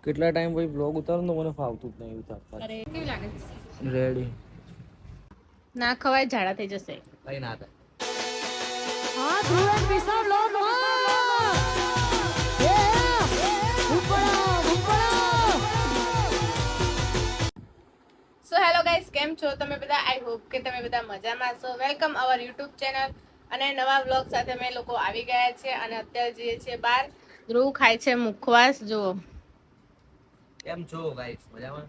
કેટલા ટાઈમ પછી બ્લોગ ઉતારું તો મને ફાવતું જ નહીં ઉતારતા. અરે કેવી લાગે છે? રેડી. ના ખવાય, ઝાડા થઈ જશે. કઈ ના થાય. હા ધ્રુવ એન્ડ વિશાલ લોક એ ઉપડા ઉપડા. સો હેલો ગાઈસ, કેમ છો તમે બધા? આઈ હોપ કે તમે બધા મજામાં છો. વેલકમ અવર યુટ્યુબ ચેનલ અને નવા વ્લોગ સાથે અમે લોકો આવી ગયા છે અને અત્યારે જઈએ છીએ બહાર. ધ્રુવ ખાય છે મુખવાસ. જુઓ કેમ છો ગાઈસ? મજામાં?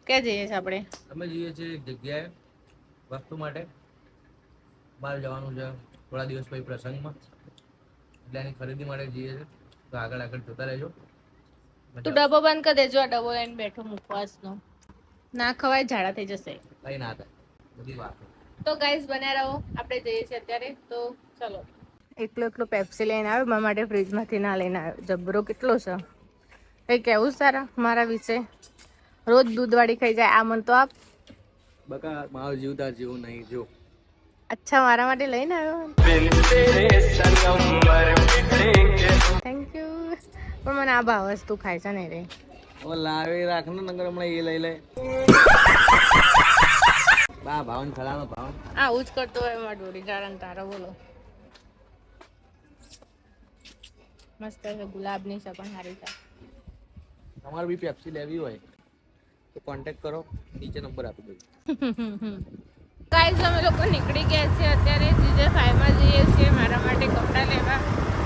ક્યાં જઈએ છીએ આપણે? અમે જઈએ છીએ એક જગ્યાએ વસ્તુ માટે. બહાર જવાનું છે થોડા દિવસ પછી પ્રસંગમાં, એટલે એની ખરીદી માટે જઈએ છીએ. તો આગળ જોતા રહેજો. તું ડબ્બો બંધ કરી દેજો. આ ડબ્બો લઈને બેઠો મુખવાસનો. ના ખવાય, ઝાડા થઈ જશે. કઈ ના થાય, બધી વાત. તો ગાઈસ બન્યા રહો, આપણે જઈએ છીએ અત્યારે. તો ચલો. એકલો પેપ્સી લઈને આવ્યો મારા માટે, ફ્રીજમાંથી ના લઈને આવ્યો. જબરો કેટલો છે. કઈ કેવું સારા મારા વિશે? રોજ દૂધવાળી ખાઈ જાય. આ મન તો આપ. બકા મારો જીવ તાર જેવું નહીં. જો અચ્છા, મારા માટે લઈને આવ્યો. Thank you. પણ મને આ ભાવ વસ્તુ ખાય છે ને રે. હવે લાવી રાખ ને, નગર હમણાં એ લઈ લે. બા ભાવન ખલાનો ભાવ આવું જ કરતો હોય મારા ડોરી જારણ. તારો બોલો. મસ્ત છે, ગુલાબની છે પણ સારી છે. તમારે બી પેપ્સી લેવી હોય તો કોન્ટેક્ટ કરો, નીચે નંબર આપી દઉં. ગાઈસ અમે લોકો નીકળી ગયા છીએ અત્યારે. જીજે 5 માં જઈએ છીએ મારા માટે કપડાં લેવા,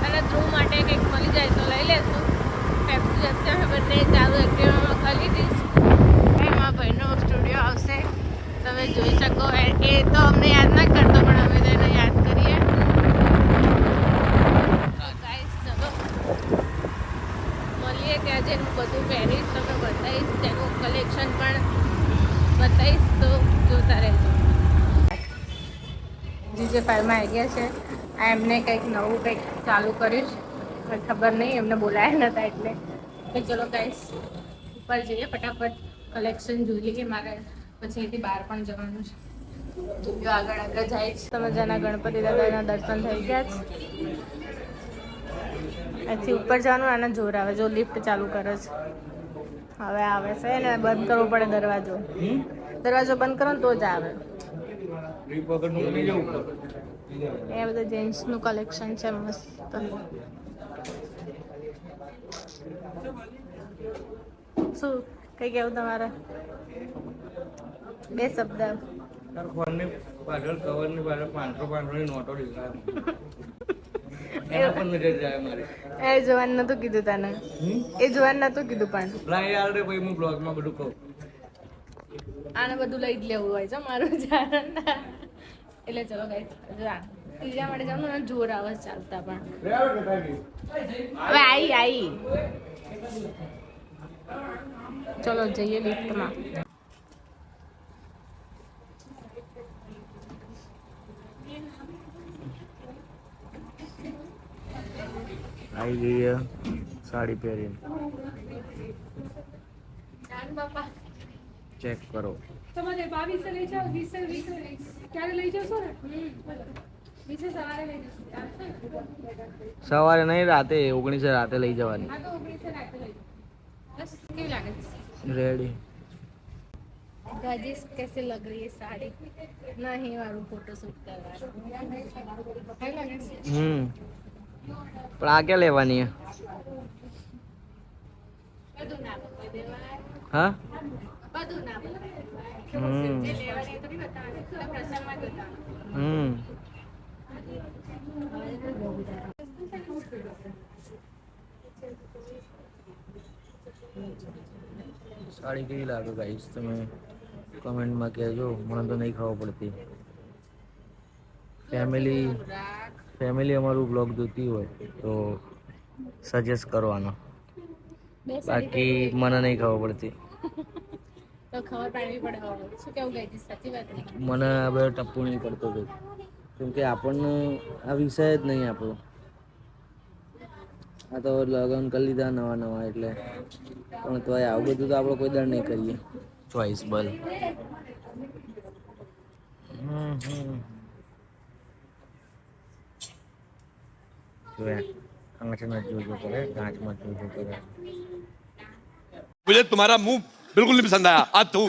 અને ધ્રુવ માટે કંઈક મળી જાય તો લઈ લેશું. પેપ્સી અમે બંને ચાલુ એક્ટિવામાં ખાલી દઈશ. એમાં ભાઈનો સ્ટુડિયો આવશે, તમે જોઈ શકો. એ તો અમને યાદ ના કરતો પણ અમે તો એને યાદ કરીએ. ગાઈસ ચલો મળીએ, ત્યાં જઈને હું બધું પહેરીશ, તમે બતાવીશ, તેનું કલેક્શન પણ બતાવીશ. તો જોતા રહેજો. જીજે 5 માં આવી ગયા છે. આ એમને કંઈક નવું કંઈક ચાલુ કરીશ, ખબર નહીં, એમને બોલાયા નતા એટલે. તો ચલો ગાઈસ ઉપર જઈએ, ફટાફટ કલેક્શન જોઈએ કે મારે પછી અહીંથી બહાર પણ જવાનું છે. જો આગળ જાય છે. તમે મજાના ગણપતિ દાદાના દર્શન થઈ ગયા છે. અહીંથી ઉપર જવાનું. આના જોર આવે, જો લિફ્ટ ચાલુ કરે છે. હવે આવે છે ને, બંધ કરવો પડે દરવાજો. દરવાજો બંધ કરો ને તો જ આવે. એ બધા જેન્ટ્સનું કલેક્શન છે મસ્ત. શું કઈ કેવું તમારે? બે શબ્દ. ફોનની પાછળ કવરની પાછળ 500 ની નોટો દેખાય. એ જોવાનું નતું કીધું તને. એ જોવાનું નતું કીધું પણ લાઈ આલ રે ભાઈ, હું બ્લોગમાં બધું કહું. આને બધું લઈ જ લેવું હોય છે મારું જાણ. એટલે ચલો ગાઈસ, ત્રીજા માટે જાવ ને, જોર આવે ચાલતા પણ. હવે આઈ ચલો જઈએ લિફ્ટમાં. આવી ગઈ સાડી પહેરીને. ચેક કરો. તમારે 22 લઈ જાઓ, 20 ક્યારે લઈ જશો ને? સવારે લઈ જશો. સવારે નહીં, રાતે 19 રાતે લઈ જવાની. હા તો 19 રાતે લઈ જાઓ. બસ કેવી લાગે છે? રેડી. गाइस कैसे लग रही है साड़ी? नहीं वालों फोटोशूट करवा रहा है। પણ આ ક્યાં લેવાની હે? બધું ના બતાવી દેવાય. હા બધું ના બતાવી દેવાય. જે લેવાની તો નહીં બતાવવાની, એટલે પ્રસંગમાં જ બતાવવાનું. સાડી કેવી લાગે ગાઈસ? તમે કમેન્ટમાં કહેજો, મને તો નહીં ખબર પડતી. ફેમિલી અમારું બ્લોગ જોતી હોય તો સજેસ્ટ કરવાનો, બાકી મને નહીં ખબર પડતી. તો ખબર પાડવી પડે. શું કેવું ગાઈસ? સાચી વાત ને? મને આ બધો ટપ્પુ નહીં પડતો હતો, કેમ કે આપણને આ વિષય જ નહીં આપણો. આ તો લગ્ન કરી લીધા નવા એટલે, પણ તો આવું બધું તો આપણે કોઈ દર નહીં કરીએ. ચોઈસ બલ. કાંચમાં જોજો કરે, કાંચમાં જોજો કરે. मुझे तुम्हारा मुंह बिल्कुल नहीं पसंद आया आज तू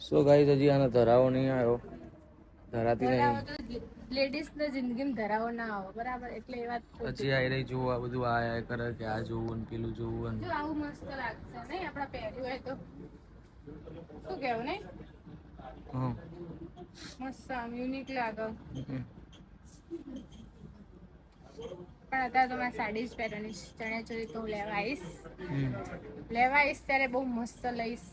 સો ગાઈસ હજી આનો ધરાવો નહીં આવ્યો, ધરાતી નહીં. લેડીઝ ને જિંદગીમાં ધરાવો ના આવો, બરાબર? એટલે એ વાત હજી આવી રહી જોવું, આ બધું આ કરે કે આ જોવું ને પેલું જોવું જો આવું મસ્ત લાગશે નહીં આપણા પહેર્યું હોય તો, શું કેવું નહીં? ને મસ્ત આમ યુનિક લાગે. પણ અત્યારે તો મેં સાડી જ પહેરવાની છે, ચણિયાચોળી તો હું લેવા આવીશ ત્યારે બહુ મસ્ત લઈશ,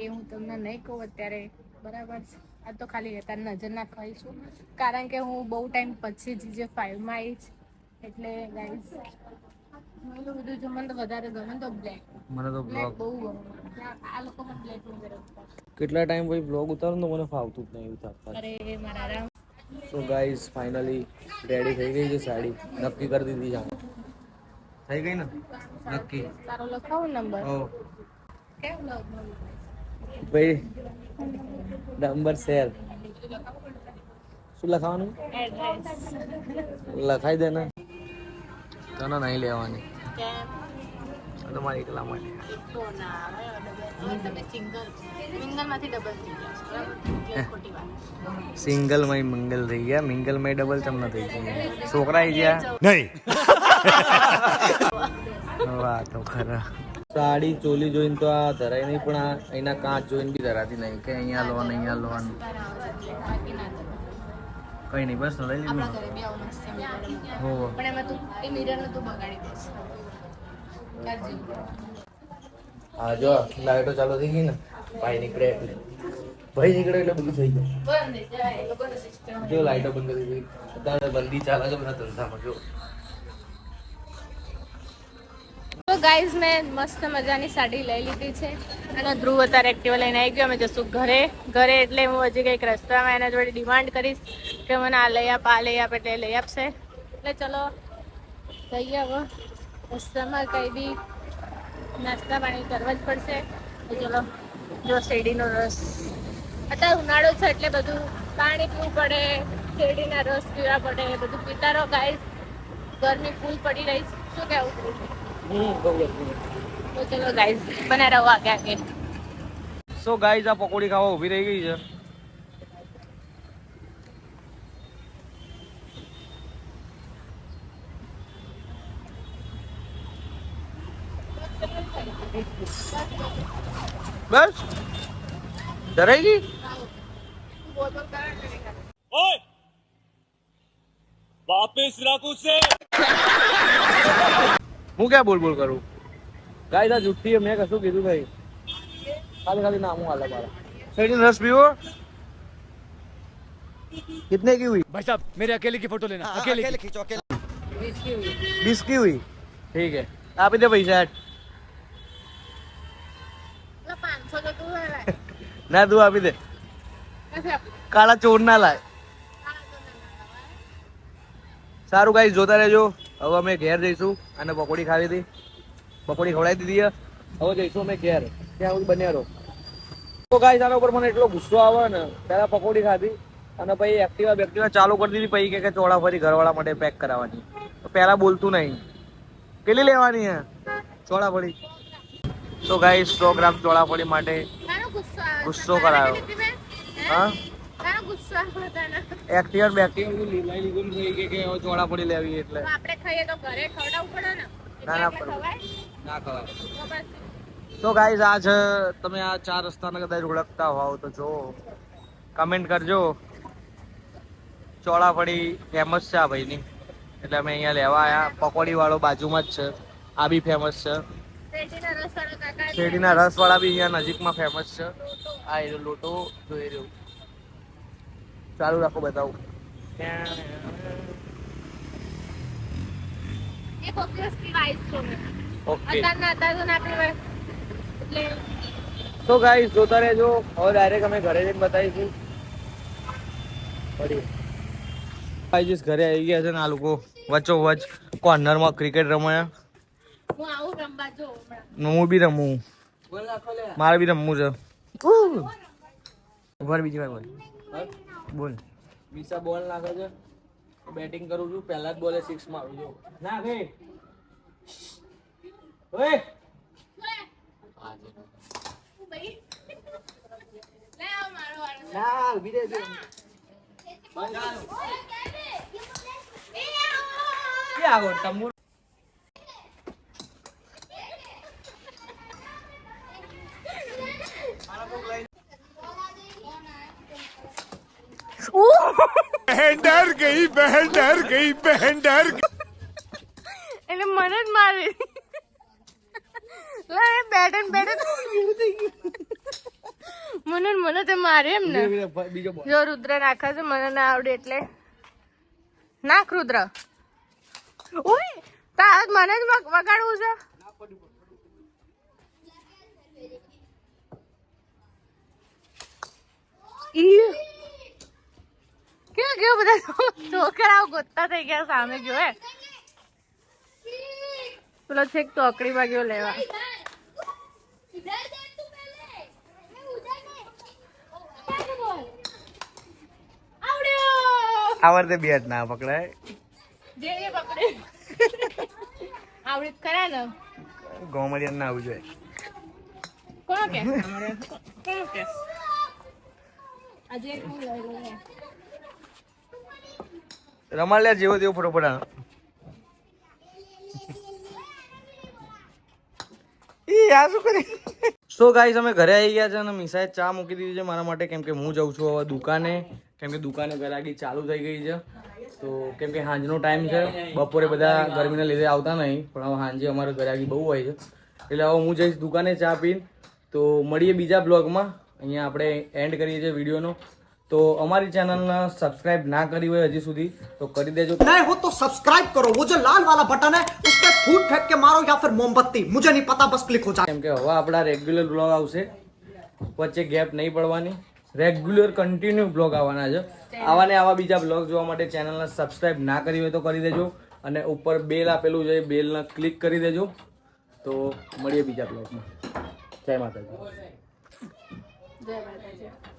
એ હું તમને નહીં કહું અત્યારે, બરાબર છે? આ તો ખાલી તારી નજર ના ખાઈશું, કારણ કે હું બહુ ટાઈમ પછી જીજે 5 માં આવી છે, એટલે ગાઈસ બધું જો મને તો વધારે ગમે તો બ્લેક, મને તો બ્લેક બ્લોગ બહુ ગમે. આ લોકો મને બ્લેક નહીં કરે. કેટલા ટાઈમ પછી બ્લોગ ઉતારું તો મને ફાવતું જ નહીં ઉતારતા. અરે મારા Ram. So guys finally ready થઈ ગઈ છે સાડી, નક્કી કરી દીધી છે. થઈ ગઈ ને નક્કી? તારો લખાવો નંબર. ઓ કેમ ભાઈ નંબર શેર શું લખાવાનું? એડ્રેસ લખાઈ દે ને. તને નહીં લેવાની, કેમ? તમારી એકલા માટે. તો ના આવે ડબલ, તમે સિંગલમાંથી ડબલ થઈ ગયા છો, એટલે ખોટી વાત. સિંગલ માં મંગલ થઈ ગયા, મિંગલ માં ડબલ ચમ ન થઈ ગયા. છોકરા આવી ગયા नहीं વાહ તો ખરા. સાડી ચોલી જોઈને તો આ ધરાય નહીં, પણ આ અહીંના કાચ જોઈને બી ધરાતી નહીં કે અહીંયા લોન અહીંયા લોન બાકી ના થાય. કઈ નહીં, બસ લઈ લીધું. આપણા ઘરે બી આવું મસ્ત છે mirror. હો પણ એમાં તું એ મિરર ને તું બગાડી દઈશ. કાઢજે. હા જો લાઈટો ચાલુ થઈ ગઈ ને, ભાઈ નીકળે એટલે બધું થઈ ગયું. બંધ થઈ જાય, એ લોકોનો system. જો લાઈટો બંધ કરી દીધી, અત્યારે બંદી ચાલે છે બધા ધંધામાં. જો તો ગાઈઝ મેં મસ્ત મજાની સાડી લઈ લીધી છે અને ધ્રુવ અત્યારે એક્ટિવા લઈને આવી ગયો. અમે જશું ઘરે એટલે હું હજી કંઈક રસ્તામાં એના જોડે ડિમાન્ડ કરીશ કે મને આ લઈ આપ એટલે લઈ આપશે. એટલે ચલો જઈએ હવે. રસ્તામાં કંઈ બી નાસ્તા પાણી કરવા જ પડશે. તો ચલો. જો શેરડીનો રસ, અત્યારે ઉનાળો છે એટલે બધું પાણી પીવું પડે, શેરડીના રસ પીવા પડે, બધું પીતા રહો ગાઈઝ. ગરમી ફૂલ પડી રહી છે, શું કહેવું? તો ચલો ગાઈઝ બના રહો આગે. સો ગાઈઝ આ પકોડી ખાવા ઊભી રહી ગઈ છે. બસ ડરાઈ ગઈ. वापस रखू से હું ક્યાં બોલ કરું? ગાઈઝ આ જુઠ્ઠી મેં કશું કીધું ભાઈ, ખાલી નામ હું આલા મારા. શેરડીનો રસ પીવો. कितने की हुई? भाई साहब मेरे अकेले की फोटो लेना अकेले खींचो अकेले 20 की हुई. ठीक है આપી દે પૈસા. 500 તો તું લાય. ના તું આપી દે, કાળા ચોર ના લાય. સારું ગાઈસ જોતા રહેજો. હવે અમે ઘેર જઈશું અને પકોડી ખાવી હતી, પકોડી ખવડાવી દીધી. હવે જઈશું અમે ઘેર, ત્યાં સુધી બન્યા રહો. તો ગાઈસ આના ઉપર મને એટલો ગુસ્સો આવે ને, પહેલા પકોડી ખાધી અને પછી એક્ટિવા ચાલુ કરી દીધી, પછી કે ચોળા ફરી ઘરવાળા માટે પેક કરાવવાની. તો પહેલા બોલતું નહીં, પેલી લેવાની હે ચોળા ફળી. તો ગાઈસ 100 ગ્રામ ચોળા ફળી માટે ગુસ્સો કરાયો. હા એક્ટિવા લીધું કે ચોળા ફળી લેવી એટલે આપણે ખાઈએ તો ઘરે ખવડાવવું પડે ને. ના ના ના ખવાય. તો ગાઈઝ આ છે, તમે આ 4 રસ્તાને કદાચ ઓળખતા હોવ તો જો કમેન્ટ કરજો. ચોળાફળી ફેમસ છે આ ભાઈની, એટલે અમે અહીંયા લેવા આવ્યા. પકોડી વાળો બાજુમાં જ છે, આ બી ફેમસ છે. શેરડીના રસ વાળા બી અહીંયા નજીકમાં ફેમસ છે. આ એ લોટો જોઈ રહ્યો. ચાલુ રાખો, બતાવું. ઓકે તો ગાઈસ જોતા રહેજો. હવે ડાયરેક્ટ અમે ઘરે જઈને બતાવીશું. ગાઈસ ઘરે આવી ગયા છે ને આ લોકો વચ્ચોવચ્ચ કોર્નરમાં ક્રિકેટ રમાયા. હું બી રમું, મારે બી રમવું છે. ઉભા બીજી વાર બોલ. વિસા બોલ નાખે છે, બેટિંગ કરું છું. પહેલા જ બોલે 6 મારું છું. ના ભાઈ ઓય લે આવ મારો વાળો ના ઊભી રહે છે. કે આવો તમુ बहन डर गई बहन डर गई बहन डर गई એટલે મને જ મારી લે બેડન મને તે મારે એમ ને બીજો બોલ. જો રુદ્ર નાખે છે મને ના આવડે એટલે નાખ રુદ્ર ઓય તાર મને જ વગાડવું છે ઈ કેવું બધા છોકરાઓ ગોતતા થઈ ગયા સામે ગયો હે પેલો છેક ચોકડીમાં ગયો લેવા આવડતે બેટ ના પકડાય. જે પકડે આવડે ખરા ને ગોમડિયા ના આવવું જોઈએ. કોણ કે કોણ કે આજે હું લઈ લઉં રમાલ્યા જેવો તેવો ફોટો પડાનો. સો ગાઈસ અમે ઘરે આવી ગયા છે અને મિસાએ ચા મૂકી દીધી છે મારા માટે, કેમ કે હું જઉં છું હવે દુકાને, કેમ કે દુકાને ગરાગી ચાલુ થઈ ગઈ છે. તો કેમ કે સાંજનો ટાઈમ છે, બપોરે બધા ગરમીના લીધે આવતા નહીં, પણ હવે સાંજે અમારે ગરાગી બહુ હોય છે, એટલે હવે હું જઈશ દુકાને ચા પીને. તો મળીએ બીજા બ્લોગમાં. અહીંયા આપણે એન્ડ કરીએ છીએ વિડીયોનો. तो हमारी चैनल ने सब्सक्राइब ना करी हुई हजी सुधी तो कर देजो. नए हो तो सब्सक्राइब करो, वो जो लाल वाला बटन है उस पे फूट फेंक के मारो या फिर मोमबत्ती, मुझे नहीं पता, बस क्लिक हो जाए. કેમ કે હવે આપણા રેગ્યુલર બ્લોગ આવશે, વચ્ચે ગેપ નહીં પડવાની, રેગ્યુલર કન્ટિન્યુ બ્લોગ આવવાના છે. આવા ને આવા બીજા બ્લોગ જોવા માટે ચેનલને સબસ્ક્રાઇબ ના કરી હોય તો કરી દેજો, અને ઉપર બેલ આપેલું છે બેલને ક્લિક કરી દેજો. તો મળીએ બીજા બ્લોગમાં. જય માતાજી. જય માતાજી.